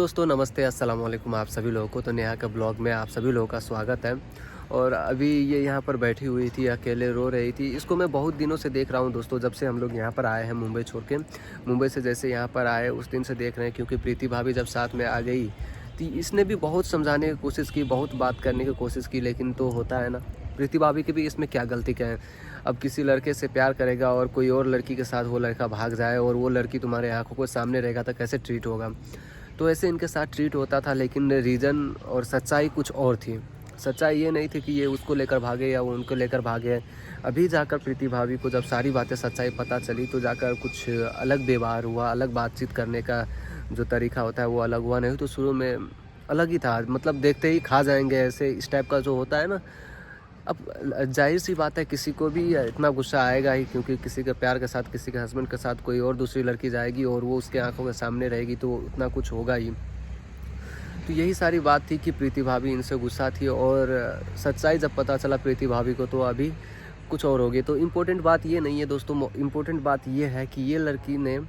दोस्तों नमस्ते, अस्सलाम वालेकुम आप सभी लोगों को। तो नेहा के ब्लॉग में आप सभी लोगों का स्वागत है। और अभी ये यहाँ पर बैठी हुई थी, अकेले रो रही थी। इसको मैं बहुत दिनों से देख रहा हूँ दोस्तों, जब से हम लोग यहाँ पर आए हैं मुंबई छोड़ के। मुंबई से जैसे यहाँ पर आए उस दिन से देख रहे हैं, क्योंकि प्रीति भाभी जब साथ में आ गई तो इसने भी बहुत समझाने की कोशिश की, बहुत बात करने की कोशिश की, लेकिन तो होता है ना, प्रीति भाभी की भी इसमें क्या गलती क्या है। अब किसी लड़के से प्यार करेगा और कोई और लड़की के साथ वो लड़का भाग जाए और वो लड़की तुम्हारे आंखों के सामने रहेगा तो कैसे ट्रीट होगा। तो ऐसे इनके साथ ट्रीट होता था, लेकिन रीज़न और सच्चाई कुछ और थी। सच्चाई ये नहीं थी कि ये उसको लेकर भागे या वो उनको लेकर भागे। अभी जाकर प्रीति भाभी को जब सारी बातें सच्चाई पता चली तो जाकर कुछ अलग व्यवहार हुआ, अलग बातचीत करने का जो तरीका होता है वो अलग हुआ। नहीं तो शुरू में अलग ही था, मतलब देखते ही खा जाएंगे, ऐसे इस टाइप का जो होता है ना। अब जाहिर सी बात है किसी को भी इतना गुस्सा आएगा ही, क्योंकि किसी के प्यार के साथ, किसी के हस्बैंड के साथ कोई और दूसरी लड़की जाएगी और वो उसके आंखों के सामने रहेगी तो उतना कुछ होगा ही। तो यही सारी बात थी कि प्रीति भाभी इनसे गुस्सा थी, और सच्चाई जब पता चला प्रीति भाभी को तो अभी कुछ और हो गई। तो इम्पोर्टेंट बात ये नहीं है दोस्तों, इम्पोर्टेंट बात ये है कि ये लड़की ने,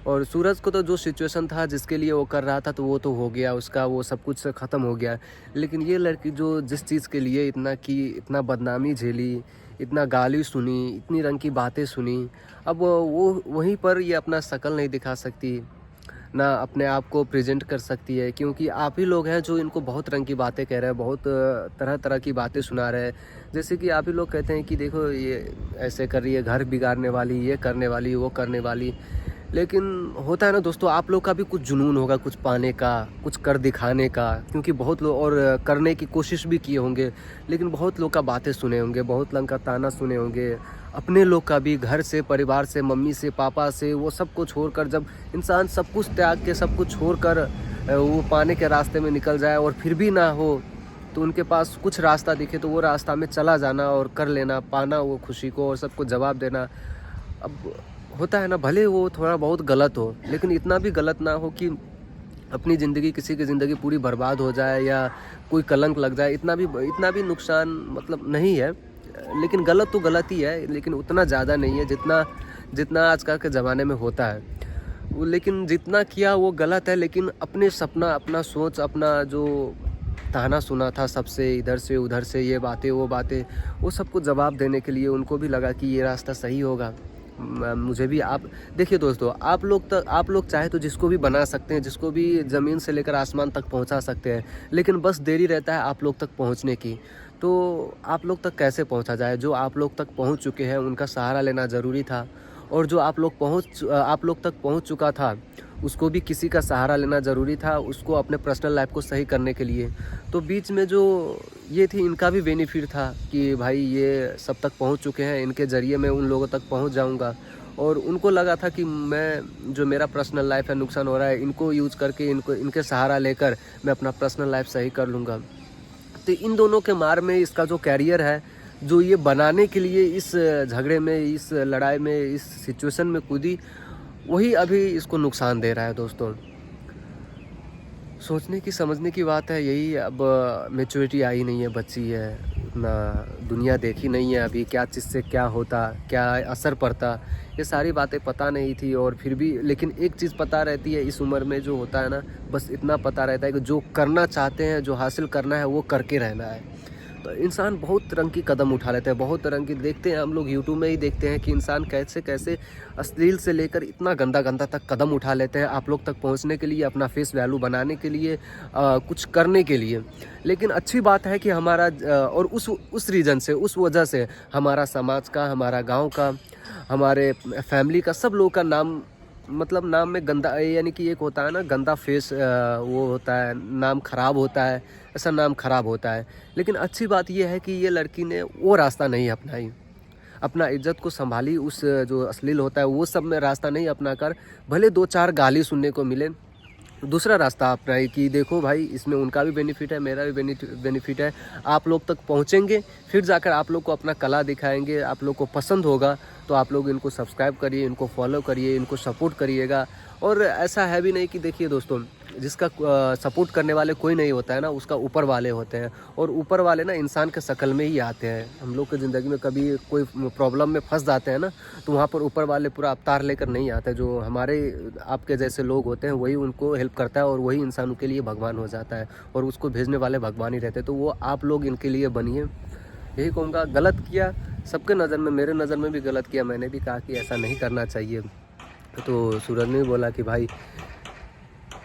और सूरज को तो जो सिचुएशन था जिसके लिए वो कर रहा था तो वो तो हो गया, उसका वो सब कुछ ख़त्म हो गया। लेकिन ये लड़की जो जिस चीज़ के लिए इतना की, इतना बदनामी झेली, इतना गाली सुनी, इतनी रंग की बातें सुनी, अब वो वहीं पर ये अपना शक्ल नहीं दिखा सकती, ना अपने आप को प्रेजेंट कर सकती है, क्योंकि आप ही लोग हैं जो इनको बहुत रंग की बातें कह रहे हैं, बहुत तरह तरह की बातें सुना रहे हैं। जैसे कि आप ही लोग कहते हैं कि देखो ये ऐसे कर रही है, घर बिगाड़ने वाली, ये करने वाली, वो करने वाली। लेकिन होता है ना दोस्तों, आप लोग का भी कुछ जुनून होगा, कुछ पाने का, कुछ कर दिखाने का, क्योंकि बहुत लोग और करने की कोशिश भी किए होंगे, लेकिन बहुत लोग का बातें सुने होंगे, बहुत लोग का ताना सुने होंगे, अपने लोग का भी, घर से, परिवार से, मम्मी से, पापा से, वो सब को छोड़कर जब इंसान सब कुछ त्याग के, सब कुछ छोड़कर वो पाने के रास्ते में निकल जाए और फिर भी ना हो, तो उनके पास कुछ रास्ता दिखे तो वो रास्ता में चला जाना और कर लेना, पाना वो खुशी को और सबको जवाब देना। अब होता है ना, भले वो थोड़ा बहुत गलत हो, लेकिन इतना भी गलत ना हो कि अपनी ज़िंदगी, किसी की ज़िंदगी पूरी बर्बाद हो जाए या कोई कलंक लग जाए। इतना भी नुकसान मतलब नहीं है। लेकिन गलत तो गलत ही है, लेकिन उतना ज़्यादा नहीं है जितना जितना आजकल के ज़माने में होता है। वो लेकिन जितना किया वो गलत है, लेकिन अपने सपना, अपना सोच, अपना जो ताना सुना था सबसे, इधर से उधर से, ये बातें वो बातें, वो सबको जवाब देने के लिए उनको भी लगा कि ये रास्ता सही होगा। मुझे भी, आप देखिए दोस्तों, आप लोग चाहे तो जिसको भी बना सकते हैं, जिसको भी ज़मीन से लेकर आसमान तक पहुंचा सकते हैं, लेकिन बस देरी रहता है आप लोग तक पहुंचने की। तो आप लोग तक कैसे पहुंचा जाए? जो आप लोग तक पहुंच चुके हैं उनका सहारा लेना ज़रूरी था, और जो आप लोग तक पहुंच चुका था उसको भी किसी का सहारा लेना ज़रूरी था, उसको अपने पर्सनल लाइफ को सही करने के लिए। तो बीच में जो ये थी, इनका भी बेनिफिट था कि भाई ये सब तक पहुंच चुके हैं, इनके ज़रिए मैं उन लोगों तक पहुंच जाऊंगा। और उनको लगा था कि मैं, जो मेरा पर्सनल लाइफ है नुकसान हो रहा है, इनको यूज़ करके, इनके सहारा लेकर मैं अपना पर्सनल लाइफ सही कर लूँगा। तो इन दोनों के मार में इसका जो कैरियर है, जो ये बनाने के लिए इस झगड़े में, इस लड़ाई में, इस सिचुएशन में कूदी, वही अभी इसको नुकसान दे रहा है दोस्तों। सोचने की, समझने की बात है यही। अब मैच्योरिटी आई नहीं है, बच्ची है, उतना दुनिया देखी नहीं है अभी, क्या चीज़ से क्या होता, क्या असर पड़ता, ये सारी बातें पता नहीं थी। और फिर भी, लेकिन एक चीज़ पता रहती है इस उम्र में, जो होता है ना, बस इतना पता रहता है कि जो करना चाहते हैं, जो हासिल करना है, वो करके रहना है। तो इंसान बहुत रंग की कदम उठा लेते हैं, बहुत रंग की देखते हैं हम लोग, यूट्यूब में ही देखते हैं कि इंसान कैसे कैसे अश्लील से लेकर इतना गंदा गंदा तक कदम उठा लेते हैं आप लोग तक पहुंचने के लिए, अपना फेस वैल्यू बनाने के लिए, कुछ करने के लिए। लेकिन अच्छी बात है कि हमारा और उस रीज़न से, उस वजह से हमारा समाज का, हमारा गाँव का, हमारे फैमिली का, सब लोगों का नाम, मतलब नाम में गंदा, यानी कि एक होता है ना गंदा फेस, वो होता है, नाम खराब होता है, ऐसा नाम खराब होता है। लेकिन अच्छी बात यह है कि ये लड़की ने वो रास्ता नहीं अपनाई, अपना इज्जत को संभाली, उस जो अश्लील होता है वो सब में रास्ता नहीं अपना कर, भले दो चार गाली सुनने को मिले, दूसरा रास्ता अपनाई कि देखो भाई, इसमें उनका भी बेनिफिट है, मेरा भी बेनिफिट है, आप लोग तक पहुंचेंगे, फिर जाकर आप लोग को अपना कला दिखाएंगे, आप लोग को पसंद होगा तो आप लोग इनको सब्सक्राइब करिए, इनको फॉलो करिए, इनको सपोर्ट करिएगा। और ऐसा है भी नहीं कि, देखिए दोस्तों, जिसका सपोर्ट करने वाले कोई नहीं होता है ना, उसका ऊपर वाले होते हैं। और ऊपर वाले ना इंसान के शक्ल में ही आते हैं। हम लोग की ज़िंदगी में कभी कोई प्रॉब्लम में फंस जाते हैं ना, तो वहाँ पर ऊपर वाले पूरा अवतार लेकर नहीं आते। जो हमारे आपके जैसे लोग होते हैं वही उनको हेल्प करता है, और वही इंसान के लिए भगवान हो जाता है, और उसको भेजने वाले भगवान ही रहते हैं। तो वो आप लोग इनके लिए बनिए, यही कहूँगा। गलत किया सबके नज़र में, मेरे नज़र में भी गलत किया, मैंने भी कहा कि ऐसा नहीं करना चाहिए। तो सूरज ने भी बोला कि भाई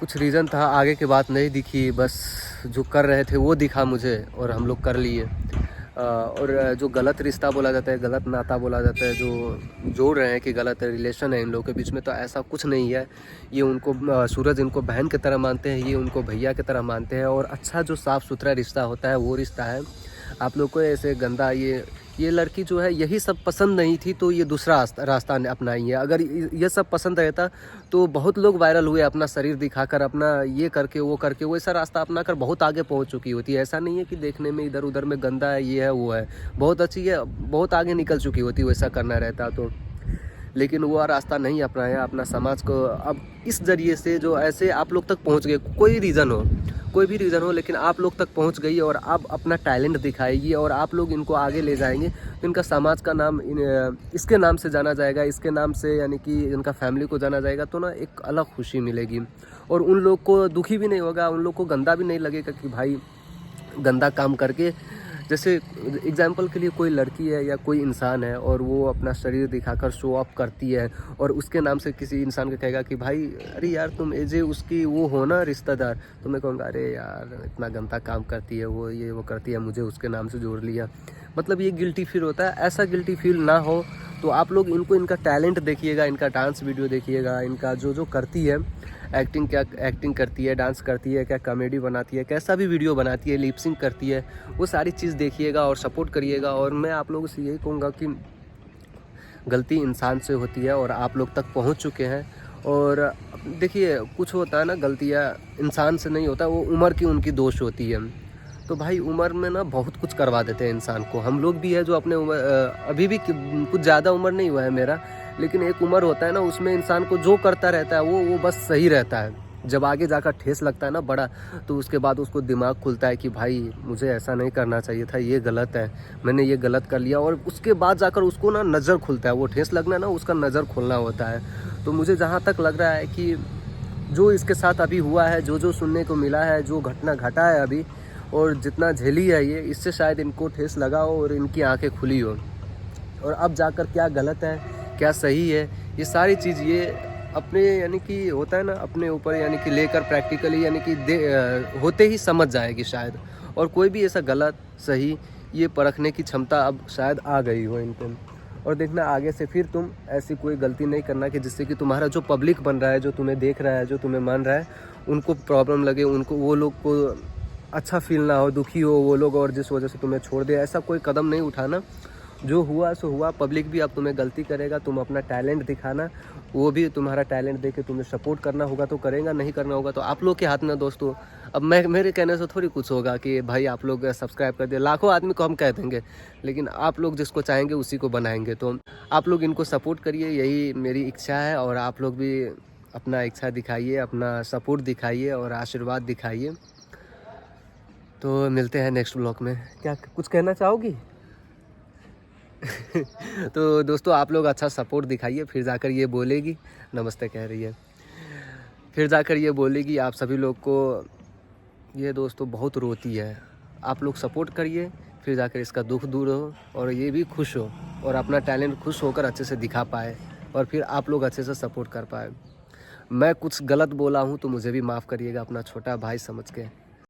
कुछ रीज़न था, आगे की बात नहीं दिखी, बस जो कर रहे थे वो दिखा मुझे और हम लोग कर लिए। और जो गलत रिश्ता बोला जाता है, गलत नाता बोला जाता है, जो जोड़ रहे हैं कि गलत रिलेशन है इन लोगों के बीच में, तो ऐसा कुछ नहीं है। ये उनको सूरज इनको बहन की तरह मानते हैं, ये उनको भैया की तरह मानते हैं। और अच्छा जो साफ़ सुथरा रिश्ता होता है वो रिश्ता है। आप लोग को ऐसे गंदा ये लड़की जो है यही सब पसंद नहीं थी, तो ये दूसरा रास्ता अपनाई है। अगर ये सब पसंद रहता तो बहुत लोग वायरल हुए अपना शरीर दिखाकर, अपना ये करके वो करके, वैसा रास्ता अपनाकर बहुत आगे पहुंच चुकी होती है। ऐसा नहीं है कि देखने में इधर उधर में गंदा है, ये है वो है, बहुत अच्छी है, बहुत आगे निकल चुकी होती वैसा करना रहता तो। लेकिन वो रास्ता नहीं अपनाया, अपना समाज को अब इस ज़रिए से जो ऐसे आप लोग तक पहुंच गए, कोई भी रीज़न हो, लेकिन आप लोग तक पहुंच गई और आप अपना टैलेंट दिखाएगी और आप लोग इनको आगे ले जाएंगे, तो इनका समाज का नाम इसके नाम से जाना जाएगा, इसके नाम से यानी कि इनका फैमिली को जाना जाएगा। तो ना एक अलग खुशी मिलेगी, और उन लोग को दुखी भी नहीं होगा, उन लोग को गंदा भी नहीं लगेगा कि भाई गंदा काम करके, जैसे एग्जाम्पल के लिए कोई लड़की है या कोई इंसान है और वो अपना शरीर दिखाकर शो ऑफ करती है, और उसके नाम से किसी इंसान को कहेगा कि भाई अरे यार तुम एजे उसकी वो हो ना रिश्तेदार, तो मैं कहूँगा अरे यार इतना गंदा काम करती है वो, ये वो करती है, मुझे उसके नाम से जोड़ लिया। मतलब ये गिल्टी फील होता है। ऐसा गिल्टी फील ना हो तो आप लोग इनको इनका टैलेंट देखिएगा, इनका डांस वीडियो देखिएगा, इनका जो करती है, एक्टिंग करती है, डांस करती है, क्या कॉमेडी बनाती है, कैसा भी वीडियो बनाती है, लिपसिंग करती है, वो सारी चीज़ देखिएगा और सपोर्ट करिएगा। और मैं आप लोगों से यही कहूँगा कि गलती इंसान से होती है और आप लोग तक पहुँच चुके हैं। और देखिए कुछ होता है ना, गलतियाँ इंसान से नहीं होता, वो उम्र की उनकी दोष होती है। तो भाई उम्र में ना बहुत कुछ करवा देते हैं इंसान को। हम लोग भी है जो अपने उम्र अभी भी कुछ ज़्यादा उम्र नहीं हुआ है मेरा, लेकिन एक उम्र होता है ना, उसमें इंसान को जो करता रहता है वो बस सही रहता है। जब आगे जाकर ठेस लगता है ना बड़ा, तो उसके बाद उसको दिमाग खुलता है कि भाई मुझे ऐसा नहीं करना चाहिए था, ये गलत है, मैंने ये गलत कर लिया। और उसके बाद जाकर उसको ना नज़र खुलता है, वो ठेस लगना ना उसका नज़र खुलना होता है। तो मुझे जहाँ तक लग रहा है कि जो इसके साथ अभी हुआ है, जो सुनने को मिला है, जो घटना घटा है अभी, और जितना झेली है ये, इससे शायद इनको ठेस लगा हो और इनकी आंखें खुली हो। और अब जाकर क्या गलत है क्या सही है, ये सारी चीज़ ये अपने यानी कि होता है ना अपने ऊपर यानी कि लेकर प्रैक्टिकली यानी कि होते ही समझ जाएगी शायद। और कोई भी ऐसा गलत सही ये परखने की क्षमता अब शायद आ गई हो इनको। और देखना आगे से फिर तुम ऐसी कोई गलती नहीं करना कि जिससे कि तुम्हारा जो पब्लिक बन रहा है, जो तुम्हें देख रहा है, जो तुम्हें मान रहा है, उनको प्रॉब्लम लगे, उनको वो लोग को अच्छा फील ना हो, दुखी हो वो लोग, और जिस वजह से तुम्हें छोड़ दे। ऐसा कोई कदम नहीं उठाना। जो हुआ सो हुआ, पब्लिक भी अब तुम्हें गलती करेगा, तुम अपना टैलेंट दिखाना, वो भी तुम्हारा टैलेंट देके तुम्हें सपोर्ट करना होगा तो करेगा, नहीं करना होगा तो आप लोग के हाथ में दोस्तों। अब मेरे कहने से थोड़ी कुछ होगा कि भाई आप लोग सब्सक्राइब कर दिए, लाखों आदमी को हम कह देंगे, लेकिन आप लोग जिसको चाहेंगे उसी को बनाएंगे। तो आप लोग इनको सपोर्ट करिए, यही मेरी इच्छा है। और आप लोग भी अपना इच्छा दिखाइए, अपना सपोर्ट दिखाइए और आशीर्वाद दिखाइए। तो मिलते हैं नेक्स्ट ब्लॉग में। क्या कुछ कहना चाहोगी? तो दोस्तों आप लोग अच्छा सपोर्ट दिखाइए, फिर जाकर ये बोलेगी, नमस्ते कह रही है, फिर जाकर ये बोलेगी आप सभी लोग को। ये दोस्तों बहुत रोती है, आप लोग सपोर्ट करिए, फिर जाकर इसका दुख दूर हो और ये भी खुश हो और अपना टैलेंट खुश होकर अच्छे से दिखा पाए, और फिर आप लोग अच्छे से सपोर्ट कर पाए। मैं कुछ गलत बोला हूँ तो मुझे भी माफ़ करिएगा, अपना छोटा भाई समझ के।